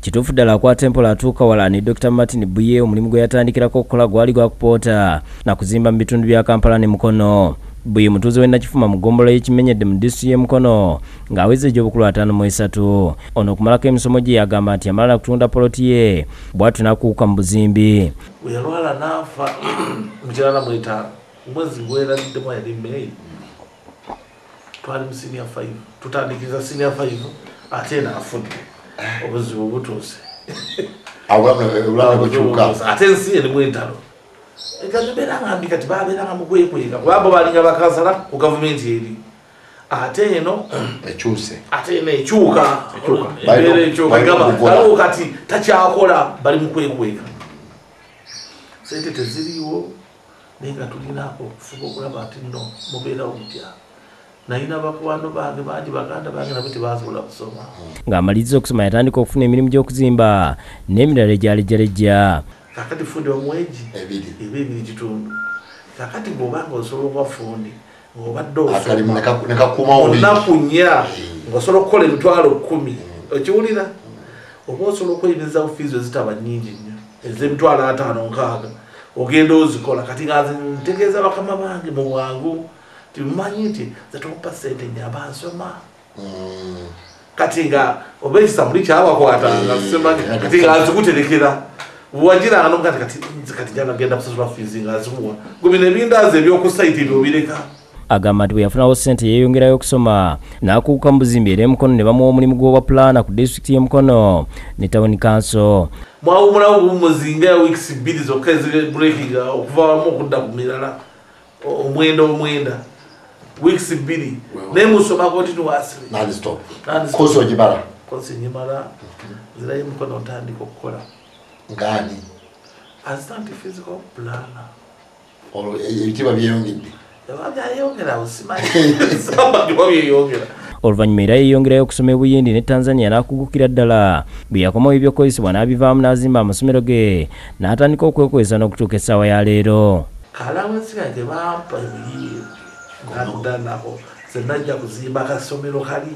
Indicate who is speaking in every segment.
Speaker 1: Kituufu ddala kwa tempola atuuka wala ni Dr. Martin Buye omulimu gwe yatandikirako okukola gwali gwa kupoota na kuzimba mu bitundu bya Kampala ne Mukono. Buye mutuuze w'Ennakifuma mu ggombolola y'Ekimenyedde mu disitulikiti y'e Mukono ng'aweza egy'obukulu 53. Ono okumalako emisomo gye yagamba nti amala kutunda poloti ye bw'atyo n'akuuka mu buzimbi.
Speaker 2: Bwe yalwala n'afa mu 85 omwezi gweraddemu yali May. Twali mu senior 5 tutandikiriza senior 5 ate n'afudde obuzibu butuuse. Ate ensi erimu entalo. Ekazibera ngambi kati babeeranga mu kwekweka kubanga balinga bakasala ku gavumenti eri. Ate eno ate eno ekyuka embeera ekyuka gaba kati takyakola bali mu kwekweka. Ssente teziriiwo naye nga tulina okufuba okulaba nti nno mubeerawo mutya. Nayina bakwano bange bangi baganda bange nabo tebasobola kusoma. Ng'amaliriza okusoma yatandika okufuna emirimu gy'okuzimba n'emirala egyalejjalejja. Kakati fundi omwegi ebibiri kitundu. Kakati bw'obanga osobola okuba fundi ng'obadde olunaku 4 ng'osobola okukola emitwalo 10 okiwulira oba osobola okweyimiza ofiizi ezitaba nnyingi nnyo ez'emitwalo 5-6 ogenda ozikola kati nga ntegeeza bakama bange mu bwangu timanyi nti zatokupa ssente nyamba nsoma kati nga oba ekisamuli kyabakwatanga kati nga azikuterekera wajira nga kati jana genda kusasula fizi nga azimuwa gumi nebindaze ebyokusaiti byobireka. Agamba nti bwe yafunawo ssente yeeyongerayo okusoma n'akuuka mu buzimbi era e Mukono ne bamuwa omulimu gw'obwapulaana ku disitulikiti y'e Mukono ne Town Council. Mwawumulawo bumuzinga ya weeks 2 zokka ezibreakinga okuva wamu okudda ku mirala omwenda weeks 2 naye musoma continuously
Speaker 3: koso gibala
Speaker 2: kosi nyimala zirayo Mukono ntandika okukola
Speaker 3: ngani
Speaker 2: assistant physical planner
Speaker 3: ebitiba byeyongedde
Speaker 1: oluvannyuma era yeeyongerayo okusoma ebuyindi ne Tanzania n'akugukira ddala bwe yakomawo ebyokozesebwa n'abivaamu n'azimba amasomero ge n'atandika okwekweza n'okutuuka essaawa ya leero.
Speaker 2: Kalawensi gange bampa ebiyiiye nakuddanaako ze najja kuzimba akasomero kali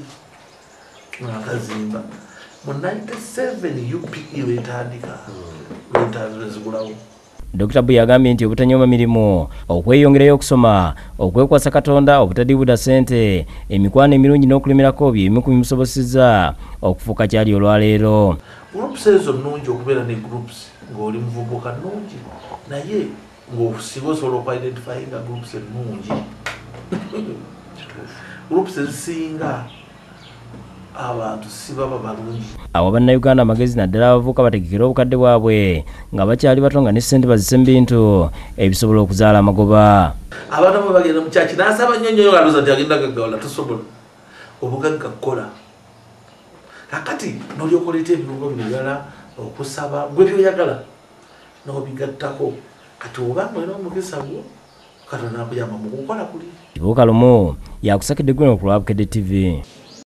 Speaker 2: nakazimba mu 97 UPE wetandika lwezigulawo. Dr. Buye agambye nti obutanyoma mirimu okweyongerayo okusoma okwekwasa Katonda obutadibuda ssente emikwano emirungi n'okulemerako by'ebimu ku bimusobozesezza okufuuka kyali olwaleero. Groups ezo nnungi okubeera ne groups ng'oli muvubuka nnungi naye ng'osinga osobola okwidentifyinga groups ennungi groups ezisinga abantu si baba balungi. Abo bannayuganda amagezi naddala abavubuka bategekera obukadde bwabwe nga bakyali bato nga ne ssente bazise mu bintu ebisobola okuzaala amagoba. Abantu bwe bagenda mu kyaki n'asaba nnyo nnyo aluza nti agenda gaggawala tosobola obugagga kukola. Kakati n'olyoka oleeta ebirungo birala okusaba gwe byoyagala n'obigattako kati obanga olina omugisa gwo Katonda akuyamba mu kukola kuli. Kibuuka Lumu yakusakidde gwe ku lwa Bukedde TV.